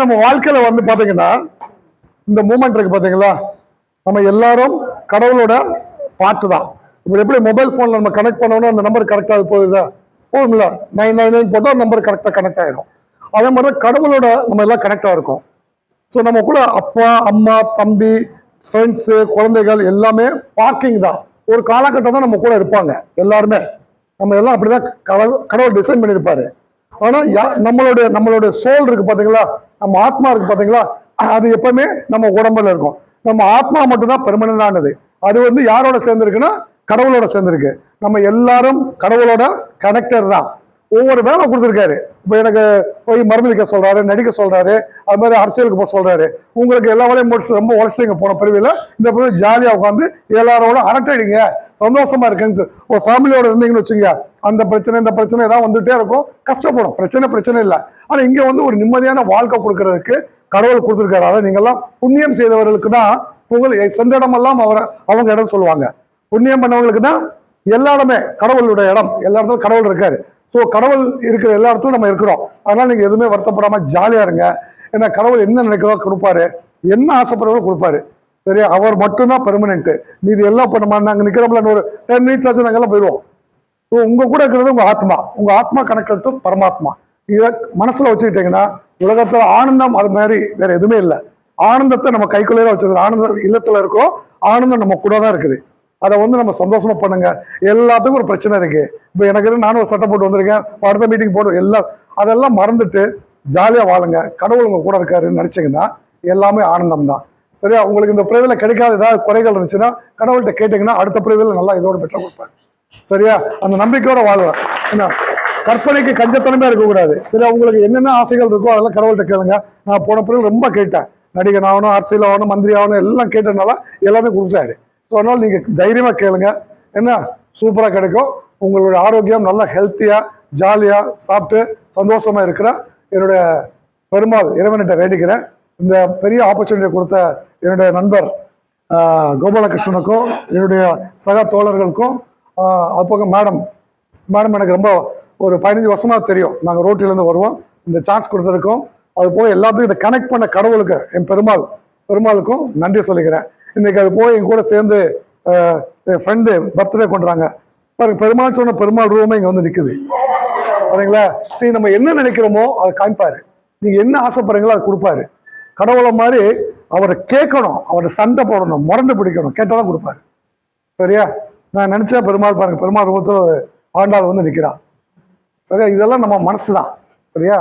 நம்ம வாழ்க்கையில வந்து பாத்தீங்கன்னா இந்த மூமெண்ட் இருக்கு பாத்தீங்களா, நம்ம எல்லாரும் கடவுளோட பாட்டு தான். இப்போ எப்படி மொபைல் போன்ல நம்ம கனெக்ட் பண்ணோம்னா அந்த நம்பர் கரெக்டா போகுதா, போகும்ல, 999 போட்டா நம்பர் கரெக்டா கனெக்ட் ஆயிரும். அதே மாதிரி கடவுளோட நம்ம எல்லாம் கனெக்டா இருக்கும். ஸோ நம்ம கூட அப்பா அம்மா தம்பி ஃப்ரெண்ட்ஸு குழந்தைகள் எல்லாமே பார்க்கிங் தான். ஒரு காலகட்டம் தான் நம்ம கூட இருப்பாங்க எல்லாருமே. நம்ம எல்லாம் அப்படிதான் கடவுள் டிசைன் பண்ணியிருப்பாரு. ஆனா நம்மளுடைய சோல் இருக்கு பாத்தீங்களா, நம்ம ஆத்மா இருக்கு பாத்தீங்களா, அது எப்பவுமே நம்ம உடம்புல இருக்கும். நம்ம ஆத்மா மட்டும்தான் பெர்மனன்டானது. அது வந்து யாரோட சேர்ந்திருக்குன்னா கடவுளோட சேர்ந்திருக்கு. நம்ம எல்லாரும் கடவுளோட கனெக்டர் தான். ஒவ்வொரு வேலை கொடுத்துருக்காரு. இப்போ எனக்கு போய் மருந்து வைக்க சொல்றாரு, நடிக்க சொல்றாரு, அது மாதிரி அரசியலுக்கு போக சொல்றாரு. உங்களுக்கு எல்லா வேலையும் முடிச்சு ரொம்ப உழைச்சிங்க போன பிரிவில் இந்த பிரிவு ஜாலியா உட்காந்து எல்லாரோட அரட்டடிங்க, சந்தோஷமா இருக்குன்னு ஒரு ஃபேமிலியோட இருந்தீங்கன்னு வச்சுங்க, அந்த பிரச்சனை இந்த பிரச்சனை ஏதாவது வந்துட்டே இருக்கும், கஷ்டப்படும். பிரச்சனை இல்லை. ஆனா இங்க வந்து ஒரு நிம்மதியான வாழ்க்கை கொடுக்கறதுக்கு கடவுள் கொடுத்துருக்காரு. அதை நீங்கெல்லாம் புண்ணியம் செய்தவர்களுக்கு தான் உங்களுக்கு சென்ற இடமெல்லாம் அவங்க இடம் சொல்லுவாங்க. புண்ணியம் பண்ணவங்களுக்கு தான் எல்லா இடமே கடவுளுடைய இடம். எல்லா இடத்துலும் கடவுள் இருக்காரு. ஸோ கடவுள் இருக்கிற எல்லா இடத்துலும் நம்ம இருக்கிறோம். அதனால நீங்க எதுவுமே வருத்தப்படாம ஜாலியா இருங்க. ஏன்னா கடவுள் என்ன நினைக்கிறதோ கொடுப்பாரு, என்ன ஆசைப்படுறதோ கொடுப்பாரு. சரியா? அவர் மட்டும்தான் பெர்மனன்ட். மீது எல்லாம் பண்ண நாங்க நிக்கிறோம்ல, ஒரு 10 மினிட்ஸ் ஆச்சு நாங்க எல்லாம் போயிடுவோம். ஸோ உங்க கூட இருக்கிறது உங்க ஆத்மா. உங்க ஆத்மா கனெக்ட் பரமாத்மா. இதை மனசுல வச்சுக்கிட்டீங்கன்னா உலகத்துல ஆனந்தம் அது மாதிரி வேற எதுவுமே இல்லை. ஆனந்தத்தை நம்ம கைக்குள்ளே வச்சிருக்கோம். ஆனந்தம் இல்லத்துல இருக்கோம், ஆனந்தம் நம்ம கூட தான் இருக்குது. அதை வந்து நம்ம சந்தோஷமா பண்ணுங்க. எல்லாத்துக்கும் ஒரு பிரச்சனை இருக்கு. இப்போ எனக்கு நானும் ஒரு சட்டை போட்டு வந்திருக்கேன், அடுத்த மீட்டிங் போட்டு எல்லாம் அதெல்லாம் மறந்துட்டு ஜாலியா வாழுங்க. கடவுள் உங்க கூட இருக்காருன்னு நினைச்சீங்கன்னா எல்லாமே ஆனந்தம் தான். சரியா? உங்களுக்கு இந்த பிரிவில் கிடைக்காத ஏதாவது குறைகள் இருந்துச்சுன்னா கடவுள்கிட்ட கேட்டீங்கன்னா அடுத்த பிரிவில் நல்லா இதோட பெற்ற கொடுப்பாரு. சரியா? அந்த நம்பிக்கையோட வாழ்வேன். என்ன கற்பனைக்கு கஞ்சத்தனமே இருக்கக்கூடாது. சரியா? உங்களுக்கு என்னென்ன ஆசைகள் இருக்கோ அதெல்லாம் கடவுள்கிட்ட கேளுங்க. நான் போன பிரிவில் ரொம்ப கேட்டேன், நடிகன் ஆகணும், அரசியல் ஆகணும், மந்திரி ஆகணும், எல்லாம் கேட்டதுனால எல்லாமே கொடுத்தாரு. ஸோ அதனால நீங்க தைரியமா கேளுங்க, என்ன சூப்பரா கிடைக்கும். உங்களுடைய ஆரோக்கியம் நல்லா ஹெல்த்தியா ஜாலியா சாப்பிட்டு சந்தோஷமா இருக்கிற என்னுடைய பெருமாள் இறைவன்கிட்ட வேண்டிக்கிறேன். இந்த பெரிய ஆப்பர்ச்சுனிட்டி கொடுத்த என்னுடைய நண்பர் கோபாலகிருஷ்ணனுக்கும் என்னுடைய சக தோழர்களுக்கும் அப்போ மேடம் எனக்கு ரொம்ப ஒரு 15 வருஷமா தெரியும். நாங்கள் ரோட்டிலேருந்து வருவோம். இந்த சான்ஸ் கொடுத்ததுக்கும் அது போய் எல்லாத்துக்கும் இதை கனெக்ட் பண்ண கடவுளுக்கு என் பெருமாளுக்கும் நன்றி சொல்லிக்கிறேன். இன்னைக்கு அது போய் என் கூட சேர்ந்து என் ஃப்ரெண்டு பர்த்டே கொண்டுறாங்க பாருங்க. பெருமாள் சொன்ன பெருமாள் ரூபமே இங்கே வந்து நிற்குது சரிங்களா? சரி, நம்ம என்ன நினைக்கிறோமோ அதை காமிப்பாரு. நீங்க என்ன ஆசைப்படுறீங்களோ அதை கொடுப்பாரு. கடவுளை மாதிரி அவரை கேட்கணும், அவரை சண்டை போடணும், முரண்டு பிடிக்கணும், கேட்டாதான் கொடுப்பாரு. சரியா? நான் நினைச்சேன் பெருமாள் பாருங்க, பெருமாள் ரூபத்தில் ஆண்டாள் வந்து நிற்கிறான். சரியா? இதெல்லாம் நம்ம மனசு தான். சரியா?